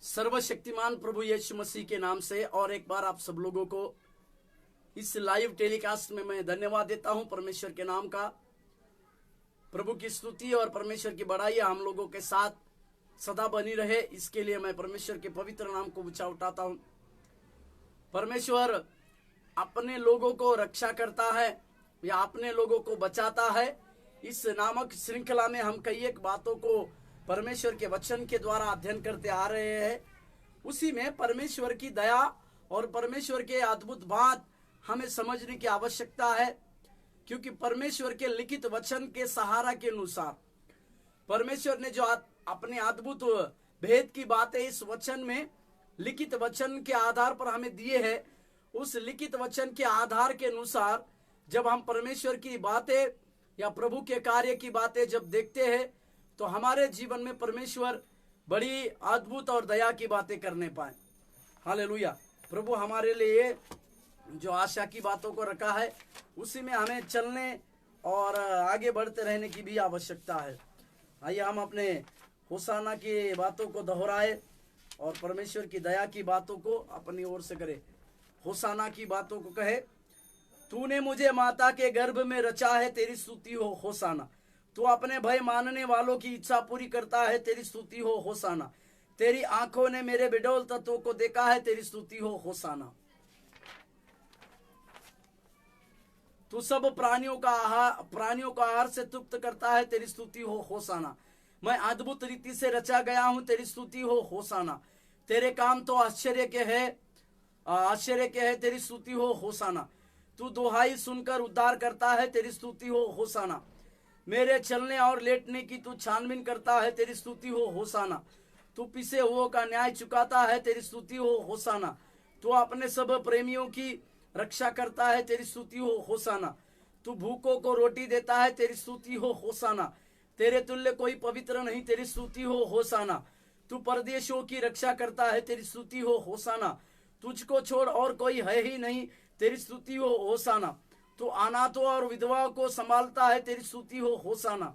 सर्वशक्तिमान प्रभु यीशु मसीह के नाम से और एक बार आप सब लोगों को इस लाइव टेलीकास्ट में मैं धन्यवाद देता हूं। परमेश्वर के नाम का, प्रभु की स्तुति और परमेश्वर की बड़ाई हम लोगों के साथ सदा बनी रहे, इसके लिए मैं परमेश्वर के पवित्र नाम को ऊंचा उठाता हूं। परमेश्वर अपने लोगों को रक्षा करता है या अपने लोगों को बचाता है। इस नामक श्रृंखला में हम कई एक बातों को परमेश्वर के वचन के द्वारा अध्ययन करते आ रहे हैं। उसी में परमेश्वर की दया और परमेश्वर के अद्भुत बात हमें समझने की आवश्यकता है, क्योंकि परमेश्वर के लिखित वचन के सहारा के अनुसार परमेश्वर ने जो अपने अद्भुत भेद की बातें इस वचन में लिखित वचन के आधार पर हमें दिए हैं, उस लिखित वचन के आधार के अनुसार जब हम परमेश्वर की बातें या प्रभु के कार्य की बातें जब देखते हैं तो हमारे जीवन में परमेश्वर बड़ी अद्भुत और दया की बातें करने पाए। हालेलुया। प्रभु हमारे लिए जो आशा की बातों को रखा है उसी में हमें चलने और आगे बढ़ते रहने की भी आवश्यकता है। आइए हम अपने होसाना की बातों को दोहराए और परमेश्वर की दया की बातों को अपनी ओर से करे। होसाना की बातों को कहे, तूने मुझे माता के गर्भ में रचा है, तेरी स्तुति हो होसाना। तू अपने भय मानने वालों की इच्छा पूरी करता है, तेरी स्तुति हो होसाना। तेरी आंखों ने मेरे बिडौल तत्वों को देखा है, तेरी स्तुति हो होसाना। तू सब प्राणियों का आहार से तृप्त करता है, तेरी स्तुति हो होसाना। मैं अद्भुत रीति से रचा गया हूं, तेरी स्तुति हो होसाना। तेरे काम तो आश्चर्य के है, तेरी स्तुति हो होसाना। तू दुहाई सुनकर उद्धार करता है, तेरी स्तुति हो होसाना। मेरे चलने और लेटने की तू छानबीन करता है, तेरी स्तुति हो होसाना। तू पिसे हुओं का न्याय चुकाता है, तेरी स्तुति हो होसाना। तू अपने सब प्रेमियों की रक्षा करता है, तेरी स्तुति हो होसाना। तू भूखों को रोटी देता है, तेरी स्तुति हो होसाना। तेरे तुल्य कोई पवित्र नहीं, तेरी स्तुति हो होसाना। तू परदेशियों की रक्षा करता है, तेरी स्तुति हो होसाना। तुझको छोड़ और कोई है ही नहीं, तेरी स्तुति हो होसाना। तू अनाथों और विधवाओं को संभालता है, तेरी स्तुति हो होसाना।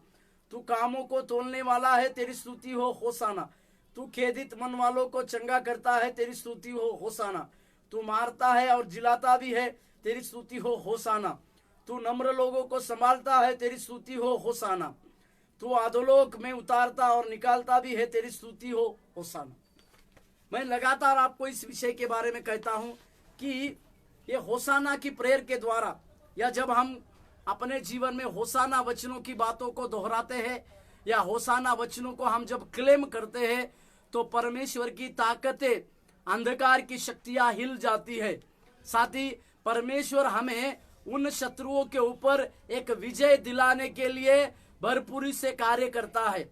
तू कामों को तोलने वाला है, तेरी स्तुति हो होसाना। तू खेदित मन वालों को चंगा करता है, तेरी स्तुति हो होसाना। तू मारता है और जिलाता भी है, तेरी स्तुति हो होसाना। तू नम्र लोगों को संभालता है, तेरी स्तुति हो होसाना। तू अधोलोक में उतारता और निकालता भी है, तेरी स्तुति हो होसाना। मैं लगातार आपको इस विषय के बारे में कहता हूं कि ये होसाना की प्रेयर के द्वारा या जब हम अपने जीवन में होसाना वचनों की बातों को दोहराते हैं या होसाना वचनों को हम जब क्लेम करते हैं तो परमेश्वर की ताकतें, अंधकार की शक्तियां हिल जाती है। साथ ही परमेश्वर हमें उन शत्रुओं के ऊपर एक विजय दिलाने के लिए भरपूरी से कार्य करता है।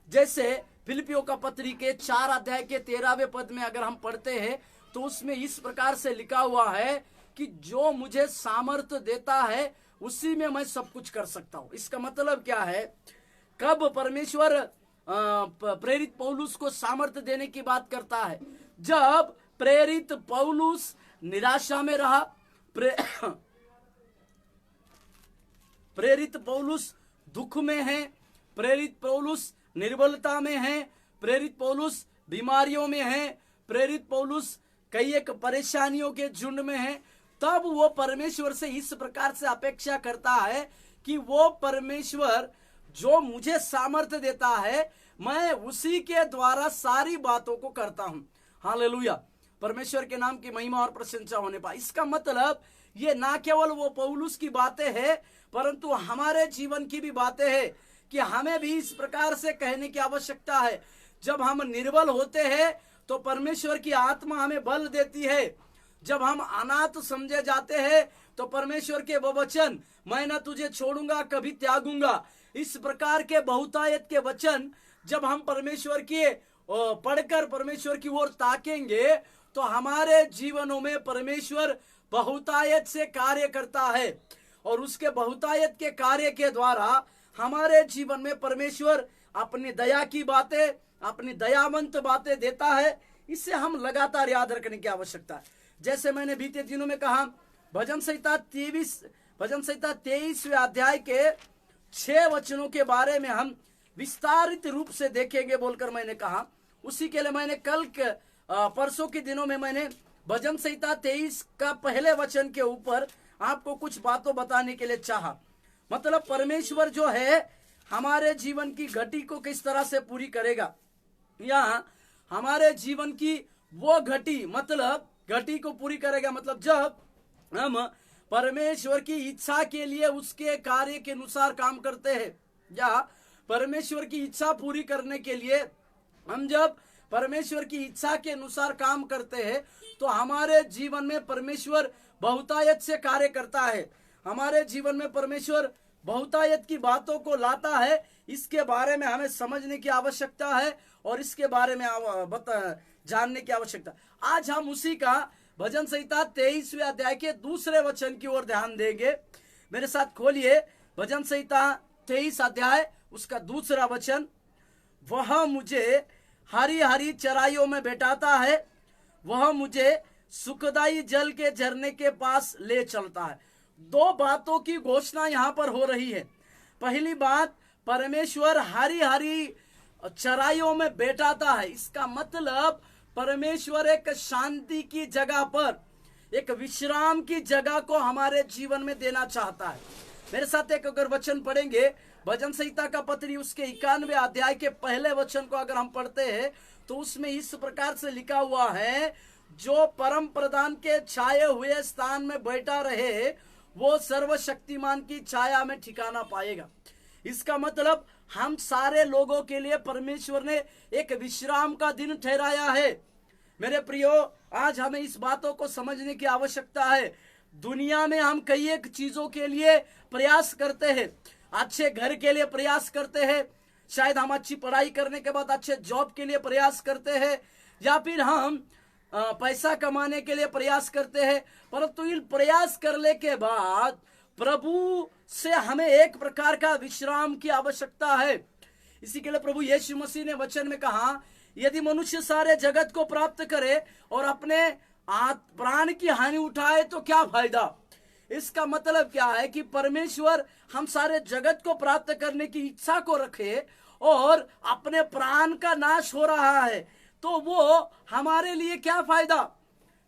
जैसे फिलिपियों का पत्री के 4 अध्याय के 13वें पद में अगर हम पढ़ते हैं तो उसमें इस प्रकार से लिखा हुआ है कि जो मुझे सामर्थ्य देता है उसी में मैं सब कुछ कर सकता हूं। इसका मतलब क्या है? कब परमेश्वर प्रेरित पौलुस को सामर्थ्य देने की बात करता है? जब प्रेरित पौलुस निराशा में रहा, प्रेरित पौलुस दुख में है, प्रेरित पौलुस निर्बलता में है, प्रेरित पौलुस बीमारियों में है, प्रेरित पौलुस कई एक परेशानियों के झुंड में है, तब वो परमेश्वर से इस प्रकार से अपेक्षा करता है कि वो परमेश्वर जो मुझे सामर्थ्य देता है मैं उसी के द्वारा सारी बातों को करता हूं। हालेलुया। परमेश्वर के नाम की महिमा और प्रशंसा होने पाए। इसका मतलब ये ना केवल वो पौलुस की बातें हैं परंतु हमारे जीवन की भी बातें हैं कि हमें भी इस प्रकार से कहने की आवश्यकता है। जब हम निर्बल होते हैं तो परमेश्वर की आत्मा हमें बल देती है। जब हम अनाथ समझे जाते हैं तो परमेश्वर के वो वचन, मैं न तुझे छोड़ूंगा कभी त्यागूंगा, इस प्रकार के बहुतायत के वचन जब हम परमेश्वर के पढ़कर परमेश्वर की ओर ताकेंगे तो हमारे जीवनों में परमेश्वर बहुतायत से कार्य करता है और उसके बहुतायत के कार्य के द्वारा हमारे जीवन में परमेश्वर अपनी दया की बातें, अपनी दयावंत बातें देता है। इससे हम लगातार याद रखने की आवश्यकता है। जैसे मैंने बीते दिनों में कहा, भजन संहिता 23वें अध्याय के 6 वचनों के बारे में हम विस्तारित रूप से देखेंगे बोलकर मैंने कहा। उसी के लिए मैंने परसों के दिनों में मैंने भजन संहिता 23 का पहले वचन के ऊपर आपको कुछ बातों बताने के लिए चाहा। मतलब परमेश्वर जो है हमारे जीवन की घटी को किस तरह से पूरी करेगा, या हमारे जीवन की वो घटी, मतलब घटी को पूरी करेगा। मतलब जब हम परमेश्वर की इच्छा के लिए उसके कार्य के अनुसार काम करते हैं, या परमेश्वर की इच्छा पूरी करने के लिए हम जब परमेश्वर की इच्छा के अनुसार काम करते हैं, तो हमारे जीवन में परमेश्वर बहुतायत से कार्य करता है। हमारे जीवन में परमेश्वर बहुतायत की बातों को लाता है। इसके बारे में हमें समझने की आवश्यकता है और इसके बारे में जानने की आवश्यकता। आज हम उसी का भजन संहिता 23वें अध्याय के दूसरे वचन की ओर ध्यान देंगे। मेरे साथ खोलिए भजन संहिता 23 अध्याय उसका दूसरा वचन। वह मुझे हरी हरी चराइयों में बैठाता है, वह मुझे सुखदाई जल के झरने के पास ले चलता है। दो बातों की घोषणा यहाँ पर हो रही है। पहली बात, परमेश्वर हरी हरी चराइयों में बैठाता है। इसका मतलब परमेश्वर एक शांति की जगह पर, एक विश्राम की जगह को हमारे जीवन में देना चाहता है। मेरे साथ एक अगर वचन पढ़ेंगे, भजन संहिता का पत्री उसके 91वें अध्याय के पहले वचन को अगर हम पढ़ते हैं तो उसमें इस प्रकार से लिखा हुआ है, जो परम प्रधान के छाए हुए स्थान में बैठा रहे वो सर्वशक्तिमान की छाया में ठिकाना पाएगा। इसका मतलब हम सारे लोगों के लिए परमेश्वर ने एक विश्राम का दिन ठहराया है। मेरे प्रियो, आज हमें इस बातों को समझने की आवश्यकता है। दुनिया में हम कई एक चीजों के लिए प्रयास करते हैं। अच्छे घर के लिए प्रयास करते हैं, शायद हम अच्छी पढ़ाई करने के बाद अच्छे जॉब के लिए प्रयास करते हैं, या फिर हम पैसा कमाने के लिए प्रयास करते हैं। परंतु इन प्रयास करने के बाद प्रभु से हमें एक प्रकार का विश्राम की आवश्यकता है। इसी के लिए प्रभु यीशु मसीह ने वचन में कहा, यदि मनुष्य सारे जगत को प्राप्त करे और अपने प्राण की हानि उठाए तो क्या फायदा। इसका मतलब क्या है कि परमेश्वर हम सारे जगत को प्राप्त करने की इच्छा को रखे और अपने प्राण का नाश हो रहा है, तो वो हमारे लिए क्या फायदा।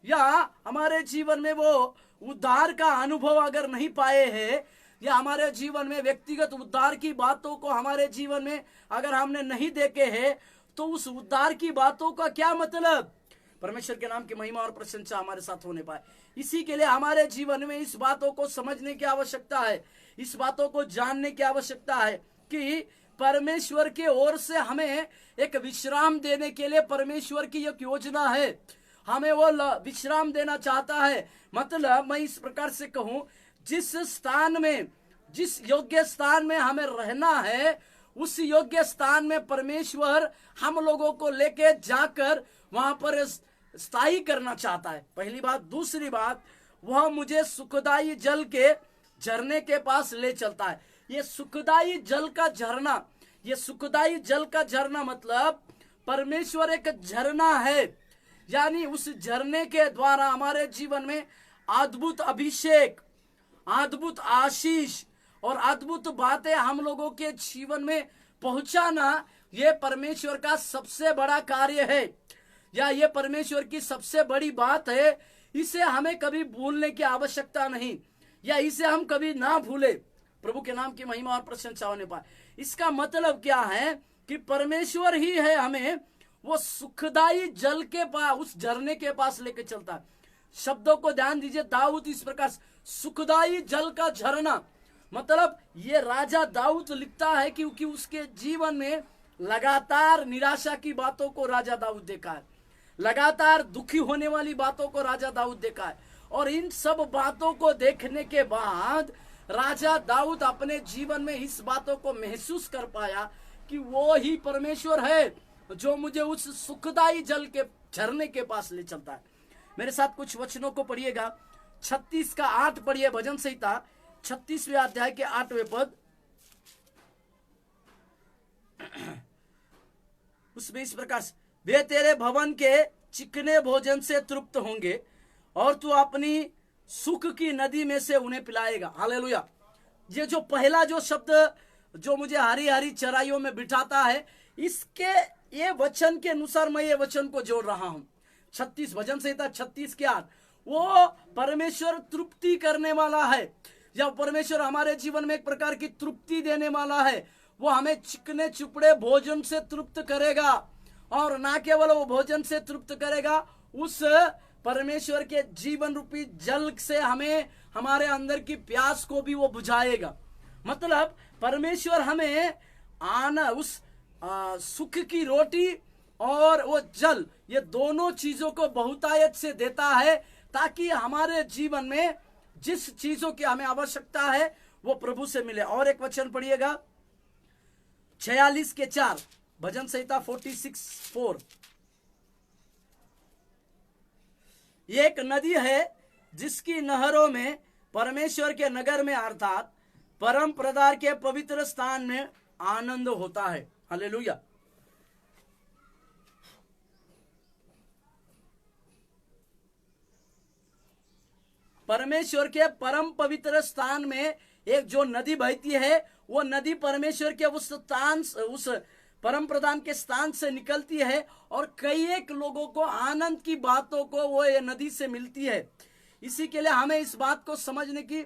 या हमारे जीवन में वो उद्धार का अनुभव अगर नहीं पाए हैं, या हमारे जीवन में व्यक्तिगत उद्धार की बातों को हमारे जीवन में अगर हमने नहीं देखे हैं, तो उस उद्धार की बातों का क्या मतलब। परमेश्वर के नाम की महिमा और प्रशंसा हमारे साथ होने पाए। इसी के लिए हमारे जीवन में इस बातों को समझने की आवश्यकता है, इस बातों को जानने की आवश्यकता है कि परमेश्वर के ओर से हमें एक विश्राम देने के लिए परमेश्वर की एक योजना है। हमें वो विश्राम देना चाहता है। मतलब मैं इस प्रकार से कहूं, जिस स्थान में, जिस योग्य स्थान में हमें रहना है, उस योग्य स्थान में परमेश्वर हम लोगों को लेके जाकर वहां पर स्थायी करना चाहता है। पहली बात। दूसरी बात, वह मुझे सुखदाई जल के झरने के पास ले चलता है। ये सुखदाई जल का झरना, ये सुखदाई जल का झरना मतलब परमेश्वर एक झरना है, यानी उस झरने के द्वारा हमारे जीवन में अद्भुत अभिषेक, अद्भुत आशीष और अद्भुत बातें हम लोगों के जीवन में पहुंचाना, ये परमेश्वर का सबसे बड़ा कार्य है, या ये परमेश्वर की सबसे बड़ी बात है। इसे हमें कभी भूलने की आवश्यकता नहीं, या इसे हम कभी ना भूले। प्रभु के नाम की महिमा और प्रशंसा होने पाए। इसका मतलब क्या है कि परमेश्वर ही है हमें वो सुखदाई जल के पास, उस झरने के पास लेके चलता है। शब्दों को ध्यान दीजिए, दाऊद इस प्रकार सुखदाई जल का झरना, मतलब ये राजा दाऊद लिखता है क्योंकि उसके जीवन में लगातार निराशा की बातों को राजा दाऊद देखा है, लगातार दुखी होने वाली बातों को राजा दाऊद देखा है। और इन सब बातों को देखने के बाद राजा दाऊद अपने जीवन में इस बातों को महसूस कर पाया कि वो ही परमेश्वर है जो मुझे उस सुखदाई जल के झरने के पास ले चलता है। मेरे साथ कुछ वचनों को पढ़िएगा। 36 का 8 पढ़िए, भजन संहिता 36वें अध्याय के 8वें पद। उसमें इस प्रकार से, वे तेरे भवन के चिकने भोजन से तृप्त होंगे और तू अपनी सुख की नदी में से उन्हें पिलाएगा। हालेलुया। ये जो पहला जो शब्द, जो मुझे हरी हरी चराइयों में बिठाता है, इसके ये वचन के अनुसार मैं ये वचन को जोड़ रहा हूं। 36 भजन संहिता 36 के 8, वो परमेश्वर तृप्ति करने वाला है। जब परमेश्वर हमारे जीवन में एक प्रकार की तृप्ति देने वाला है, वो हमें चिकने चुपड़े भोजन से तृप्त करेगा, और ना केवल वो भोजन से तृप्त करेगा, उस परमेश्वर के जीवन रूपी जल से हमें हमारे अंदर की प्यास को भी वो बुझाएगा। मतलब परमेश्वर हमें उस सुख की रोटी और वो जल, ये दोनों चीजों को बहुतायत से देता है, ताकि हमारे जीवन में जिस चीजों की हमें आवश्यकता है वो प्रभु से मिले। और एक वचन पढ़िएगा 46 के 4, भजन संहिता 46:4। एक नदी है जिसकी नहरों में परमेश्वर के नगर में अर्थात परम प्रधान के पवित्र स्थान में आनंद होता है। हालेलुया। परमेश्वर के परम पवित्र स्थान में एक जो नदी बहती है, वो नदी परमेश्वर के उस स्थान, उस परम प्रधान के स्थान से निकलती है, और कई एक लोगों को आनंद की बातों को वो ये नदी से मिलती है। इसी के लिए हमें इस बात को समझने की,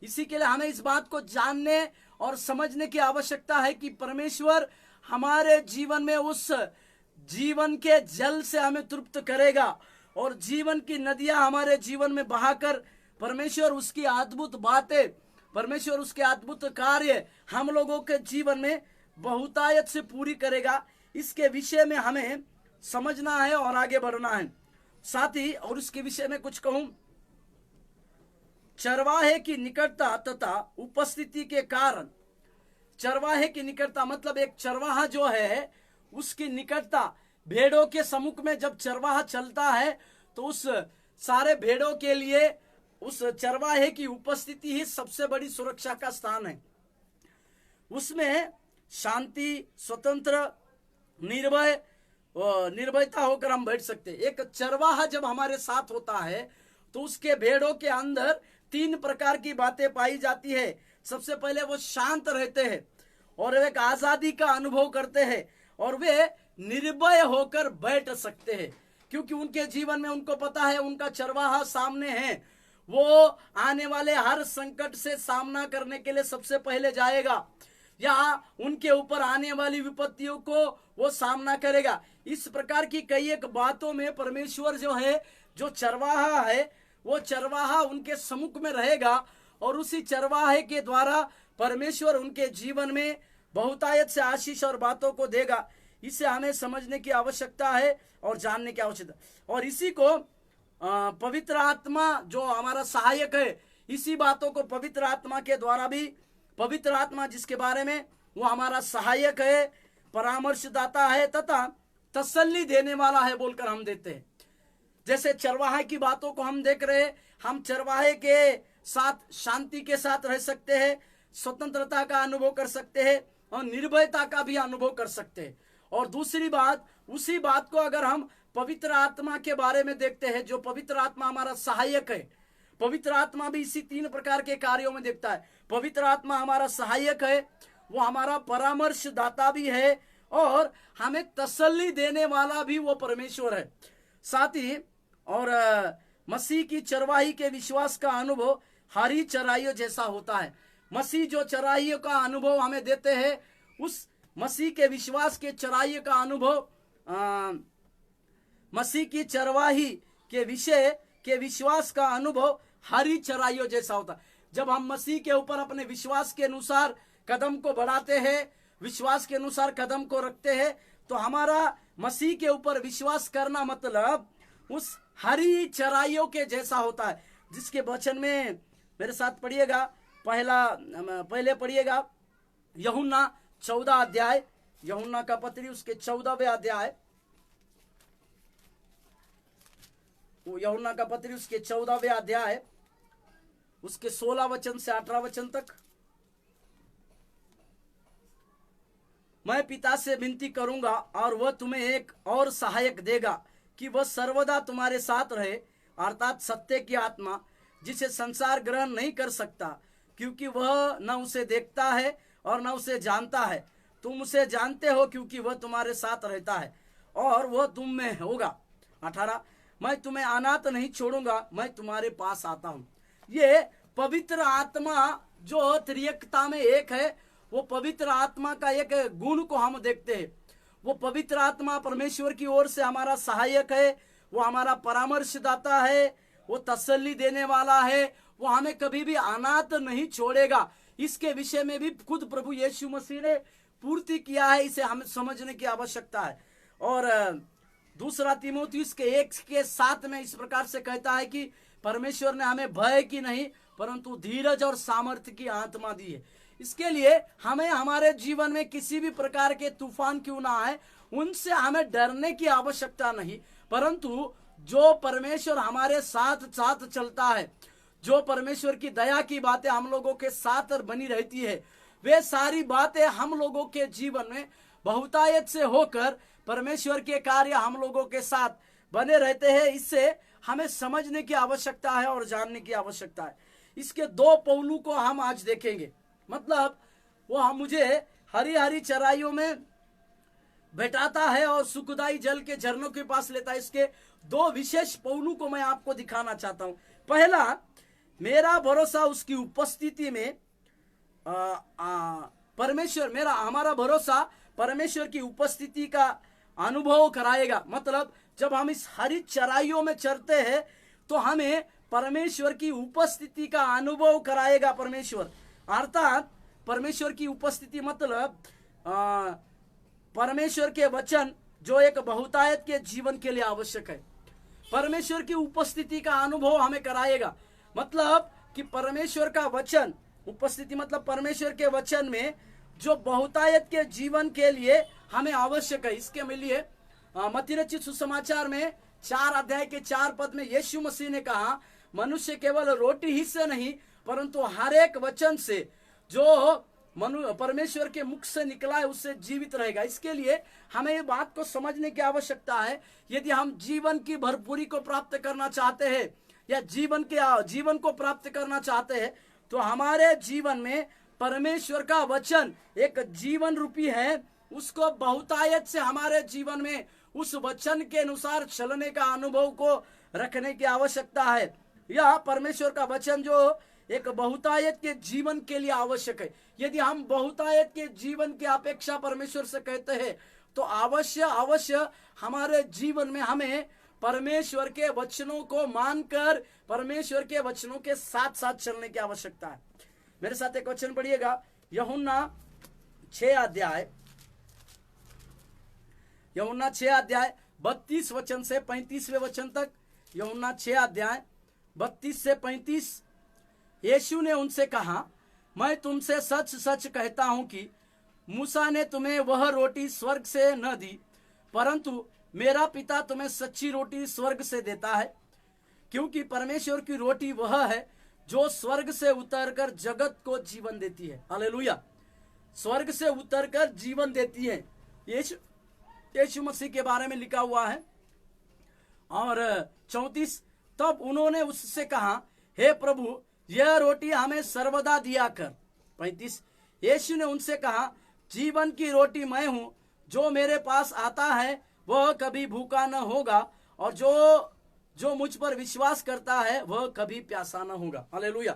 इसी के लिए हमें इस बात को जानने और समझने की आवश्यकता है कि परमेश्वर हमारे जीवन में उस जीवन के जल से हमें तृप्त करेगा, और जीवन की नदियां हमारे जीवन में बहाकर परमेश्वर उसकी अद्भुत बातें, परमेश्वर उसके अद्भुत कार्य हम लोगों के जीवन में बहुतायत से पूरी करेगा। इसके विषय में हमें समझना है और आगे बढ़ना है। साथ ही और उसके विषय में कुछ कहूं, चरवाहे की निकटता तथा उपस्थिति के कारण, चरवाहे की निकटता मतलब एक चरवाहा जो है उसकी निकटता, भेड़ों के सम्मुख में जब चरवाहा चलता है तो उस सारे भेड़ों के लिए उस चरवाहे की उपस्थिति ही सबसे बड़ी सुरक्षा का स्थान है। उसमें शांति, स्वतंत्र, निर्भयता होकर हम बैठ सकते हैं। एक चरवाहा जब हमारे साथ होता है तो उसके भेड़ों के अंदर 3 प्रकार की बातें पाई जाती है। सबसे पहले वो शांत रहते हैं और एक आजादी का अनुभव करते हैं, और वे निर्भय होकर बैठ सकते हैं, क्योंकि उनके जीवन में उनको पता है उनका चरवाहा सामने है। वो आने वाले हर संकट से सामना करने के लिए सबसे पहले जाएगा, या उनके ऊपर आने वाली विपत्तियों को वो सामना करेगा। इस प्रकार की कई एक बातों में परमेश्वर जो है, जो चरवाहा है, वो चरवाहा उनके सम्मुख में रहेगा, और उसी चरवाहे के द्वारा परमेश्वर उनके जीवन में बहुतायत से आशीष और बातों को देगा। इसे हमें समझने की आवश्यकता है और जानने की आवश्यकता। और इसी को पवित्र आत्मा जो हमारा सहायक है, इसी बातों को पवित्र आत्मा के द्वारा भी, पवित्र आत्मा जिसके बारे में वो हमारा सहायक है, परामर्शदाता है तथा तसल्ली देने वाला है बोलकर हम देते हैं। जैसे चरवाहे की बातों को हम देख रहे हैं, हम चरवाहे के साथ शांति के साथ रह सकते हैं, स्वतंत्रता का अनुभव कर सकते हैं और निर्भयता का भी अनुभव कर सकते हैं। और दूसरी बात, उसी बात को अगर हम पवित्र आत्मा के बारे में देखते हैं, जो पवित्र आत्मा हमारा सहायक है, पवित्र आत्मा भी इसी 3 प्रकार के कार्यों में देखता है। पवित्र आत्मा हमारा सहायक है, वो हमारा परामर्शदाता भी है, और हमें तसल्ली देने वाला भी वो परमेश्वर है। साथ ही और मसीह की चरवाही के विश्वास का अनुभव हरी चराइयों जैसा होता है। मसीह जो चराइयों का अनुभव हमें देते हैं, उस मसीह के विश्वास के चराइयों का अनुभव, मसीह की चरवाही के विषय के विश्वास का अनुभव हरी चराइयों जैसा होता है। जब हम मसीह के ऊपर अपने विश्वास के अनुसार कदम को बढ़ाते हैं, विश्वास के अनुसार कदम को रखते हैं, तो हमारा मसीह के ऊपर विश्वास करना मतलब उस हरी चराइयों के जैसा होता है, जिसके वचन में मेरे साथ पढ़िएगा, पहले पढ़िएगा यूहन्ना 14 अध्याय, यूहन्ना का पत्री उसके 14वें अध्याय, यूहन्ना का पत्री उसके 14वें अध्याय उसके 16 वचन से 18 वचन तक। मैं पिता से विनती करूंगा और वह तुम्हें एक और सहायक देगा कि वह सर्वदा तुम्हारे साथ रहे, अर्थात सत्य की आत्मा, जिसे संसार ग्रहण नहीं कर सकता क्योंकि वह न उसे देखता है और न उसे जानता है। तुम उसे जानते हो क्योंकि वह तुम्हारे साथ रहता है और वह तुम में होगा। 18, मैं तुम्हें अनाथ नहीं छोड़ूंगा, मैं तुम्हारे पास आता हूं। ये पवित्र आत्मा जो त्रिएकता में एक है, वो पवित्र आत्मा का एक गुण को हम देखते हैं। वो पवित्र आत्मा परमेश्वर की ओर से हमारा सहायक है, वो हमारा परामर्शदाता है, वो तसल्ली देने वाला है, वो हमें कभी भी अनाथ नहीं छोड़ेगा। इसके विषय में भी खुद प्रभु यीशु मसीह ने पूर्ति किया है, इसे हमें समझने की आवश्यकता है। और दूसरा तीमुथियुस के 1:7 में इस प्रकार से कहता है कि परमेश्वर ने हमें भय की नहीं परंतु धीरज और सामर्थ्य की आत्मा दी है। इसके लिए हमें हमारे जीवन में किसी भी प्रकार के तूफान क्यों ना आए, उनसे हमें डरने की आवश्यकता नहीं, परंतु जो परमेश्वर हमारे साथ साथ चलता है, जो परमेश्वर की दया की बातें हम लोगों के साथ बनी रहती है, वे सारी बातें हम लोगों के जीवन में बहुतायत से होकर परमेश्वर के कार्य हम लोगों के साथ बने रहते हैं। इससे हमें समझने की आवश्यकता है और जानने की आवश्यकता है। इसके 2 पहलू को हम आज देखेंगे। मतलब वो हम मुझे हरी हरी चराइयों में बैठाता है और सुखदाई जल के झरनों के पास लेता है। इसके 2 विशेष पहलू को मैं आपको दिखाना चाहता हूं। पहला, मेरा भरोसा उसकी उपस्थिति में परमेश्वर हमारा भरोसा परमेश्वर की उपस्थिति का अनुभव कराएगा। मतलब जब हम इस हरी चराइयों में चरते हैं तो हमें परमेश्वर की उपस्थिति का अनुभव कराएगा परमेश्वर। अर्थात परमेश्वर की उपस्थिति मतलब परमेश्वर के वचन जो एक बहुतायत के जीवन के लिए आवश्यक है, परमेश्वर की उपस्थिति का अनुभव हमें कराएगा। मतलब कि परमेश्वर का वचन, उपस्थिति मतलब परमेश्वर के वचन में जो बहुतायत के जीवन के लिए हमें आवश्यक है। इसके लिए मत्ती रचित सुसमाचार में 4:4 में यीशु मसीह ने कहा, मनुष्य केवल रोटी ही से नहीं परंतु हर एक वचन से जो परमेश्वर के मुख से निकला है उससे जीवित रहेगा। इसके लिए हमें ये बात को समझने की आवश्यकता है, यदि हम जीवन की भरपूरी को प्राप्त करना चाहते हैं या जीवन को प्राप्त करना चाहते हैं, तो हमारे जीवन में परमेश्वर का वचन एक जीवन रूपी है। उसको बहुतायत से हमारे जीवन में उस वचन के अनुसार चलने का अनुभव को रखने की आवश्यकता है। यह परमेश्वर का वचन जो एक बहुतायत के जीवन के लिए आवश्यक है। यदि हम बहुतायत के जीवन की अपेक्षा परमेश्वर से कहते हैं तो अवश्य हमारे जीवन में हमें परमेश्वर के वचनों को मानकर परमेश्वर के वचनों के साथ साथ चलने की आवश्यकता है। मेरे साथ एक वचन पढ़िएगा, यूहन्ना 6 32 वचन से 35वें वचन तक। यूहन्ना 6:32 से 35। यीशु ने उनसे कहा, मैं तुमसे सच सच कहता हूं कि मूसा ने तुम्हें वह रोटी स्वर्ग से न दी, परंतु मेरा पिता तुम्हें सच्ची रोटी स्वर्ग से देता है। क्योंकि परमेश्वर की रोटी वह है जो स्वर्ग से उतरकर जगत को जीवन देती है। हालेलुया। स्वर्ग से उतरकर जीवन देती है। यीशु मसीह के बारे में लिखा हुआ है। और 34, तब उन्होंने उससे कहा, हे प्रभु, यह रोटी हमें सर्वदा दिया कर। 35, यीशु ने उनसे कहा, जीवन की रोटी मैं हूं, जो मेरे पास आता है वह कभी भूखा न होगा और जो मुझ पर विश्वास करता है वह कभी प्यासा न होगा। हालेलुया।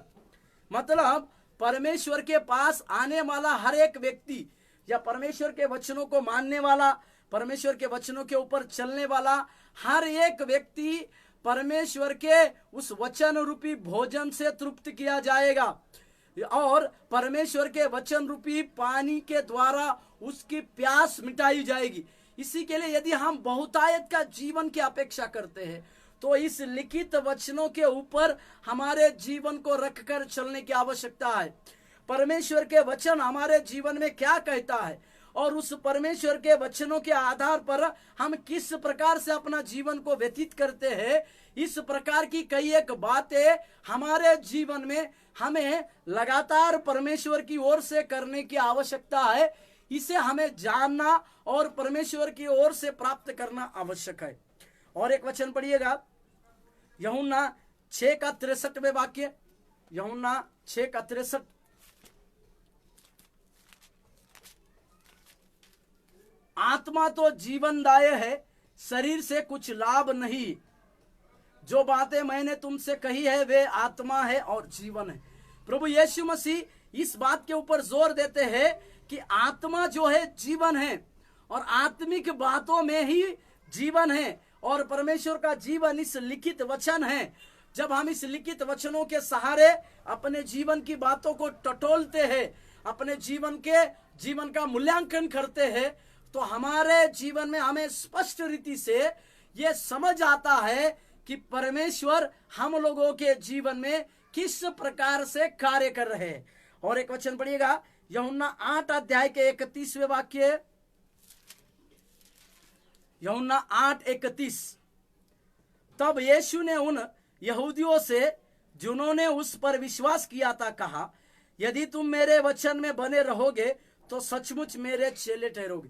मतलब परमेश्वर के पास आने वाला हर एक व्यक्ति या परमेश्वर के वचनों को मानने वाला, परमेश्वर के वचनों के ऊपर चलने वाला हर एक व्यक्ति परमेश्वर के उस वचन रूपी भोजन से तृप्त किया जाएगा और परमेश्वर के वचन रूपी पानी के द्वारा उसकी प्यास मिटाई जाएगी। इसी के लिए यदि हम बहुतायत का जीवन की अपेक्षा करते हैं तो इस लिखित वचनों के ऊपर हमारे जीवन को रखकर चलने की आवश्यकता है। परमेश्वर के वचन हमारे जीवन में क्या कहता है और उस परमेश्वर के वचनों के आधार पर हम किस प्रकार से अपना जीवन को व्यतीत करते हैं, इस प्रकार की कई एक बातें हमारे जीवन में हमें लगातार परमेश्वर की ओर से करने की आवश्यकता है। इसे हमें जानना और परमेश्वर की ओर से प्राप्त करना आवश्यक है। और एक वचन पढ़िएगा, यूहन्ना 6:63 वाक्य। यूहन्ना 6:63। आत्मा तो जीवनदाय है, शरीर से कुछ लाभ नहीं। जो बातें मैंने तुमसे कही है वे आत्मा है और जीवन है। प्रभु यीशु मसीह इस बात के ऊपर जोर देते हैं कि आत्मा जो है जीवन है और आत्मिक बातों में ही जीवन है, और परमेश्वर का जीवन इस लिखित वचन है। जब हम इस लिखित वचनों के सहारे अपने जीवन की बातों को टटोलते हैं, अपने जीवन का मूल्यांकन करते हैं, तो हमारे जीवन में हमें स्पष्ट रीति से ये समझ आता है कि परमेश्वर हम लोगों के जीवन में किस प्रकार से कार्य कर रहे हैं। और एक वचन पढ़िएगा, यूहन्ना 8 अध्याय के 31वें वाक्य, यूहन्ना 8:31। तब यीशु ने उन यहूदियों से जिन्होंने उस पर विश्वास किया था कहा, यदि तुम मेरे वचन में बने रहोगे तो सचमुच मेरे चेले ठहरोगे।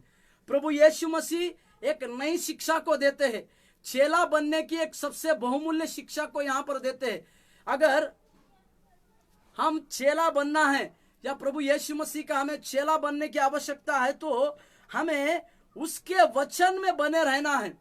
प्रभु यीशु मसीह एक नई शिक्षा को देते हैं, चेला बनने की एक सबसे बहुमूल्य शिक्षा को यहां पर देते हैं। अगर हम चेला बनना है या प्रभु यीशु मसीह का हमें चेला बनने की आवश्यकता है, तो हमें उसके वचन में बने रहना है।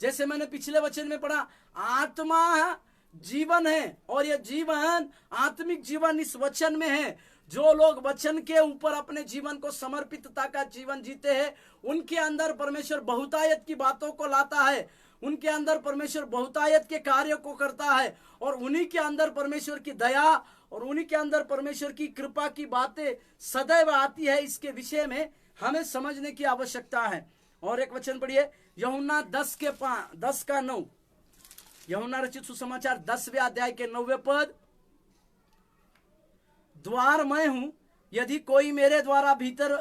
जैसे मैंने पिछले वचन में पढ़ा, आत्मा जीवन है और यह जीवन, आत्मिक जीवन इस वचन में है। जो लोग वचन के ऊपर अपने जीवन को समर्पितता का जीवन जीते हैं, उनके अंदर परमेश्वर बहुतायत की बातों को लाता है, उनके अंदर परमेश्वर बहुतायत के कार्यों को करता है, और उन्हीं के अंदर परमेश्वर की दया और उन्हीं के अंदर परमेश्वर की कृपा की बातें सदैव आती है। इसके विषय में हमें समझने की आवश्यकता है। और एक वचन पढ़िए, यूहन्ना 10:9, यूहन्ना रचित सुसमाचार 10वें अध्याय के 9वें पद। द्वार मैं हूं, यदि कोई मेरे द्वारा भीतर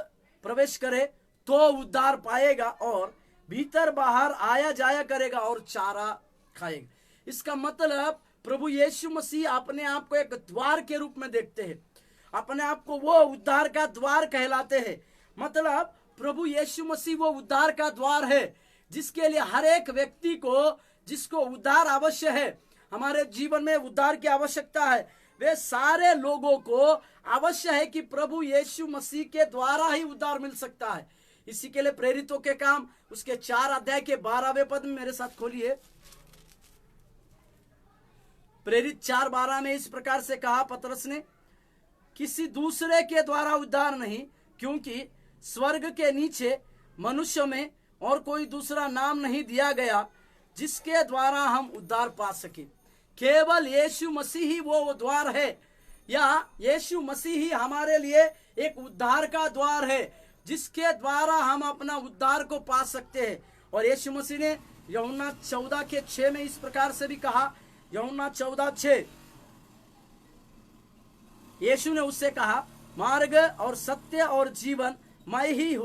प्रवेश करे तो उद्धार पाएगा और भीतर बाहर आया जाया करेगा और चारा खाएगा। इसका मतलब प्रभु यीशु मसीह अपने आप को एक द्वार के रूप में देखते हैं, अपने आप को वो उद्धार का द्वार कहलाते हैं। मतलब प्रभु यीशु मसीह वो उद्धार का द्वार है जिसके लिए हर एक व्यक्ति को, जिसको उद्धार अवश्य है, हमारे जीवन में उद्धार की आवश्यकता है, वे सारे लोगों को अवश्य है कि प्रभु यीशु मसीह के द्वारा ही उद्धार मिल सकता है। इसी के लिए प्रेरितों के काम उसके 4 अध्याय के 12वें पद में मेरे साथ खोलिए। प्रेरित 4:12 में इस प्रकार से कहा पतरस ने, किसी दूसरे के द्वारा उद्धार नहीं, क्योंकि स्वर्ग के नीचे मनुष्य में और कोई दूसरा नाम नहीं दिया गया जिसके द्वारा हम उद्धार पा सके। केवल यीशु मसीह ही वो द्वार है, या यीशु मसीह ही हमारे लिए एक उद्धार का द्वार है जिसके द्वारा हम अपना उद्धार को पा सकते हैं। और यीशु मसीह ने यूहन्ना 14:6 में इस प्रकार से भी कहा, यूहन्ना 14:6, यीशु ने उससे कहा, मार्ग और सत्य और जीवन मैं ही हूं,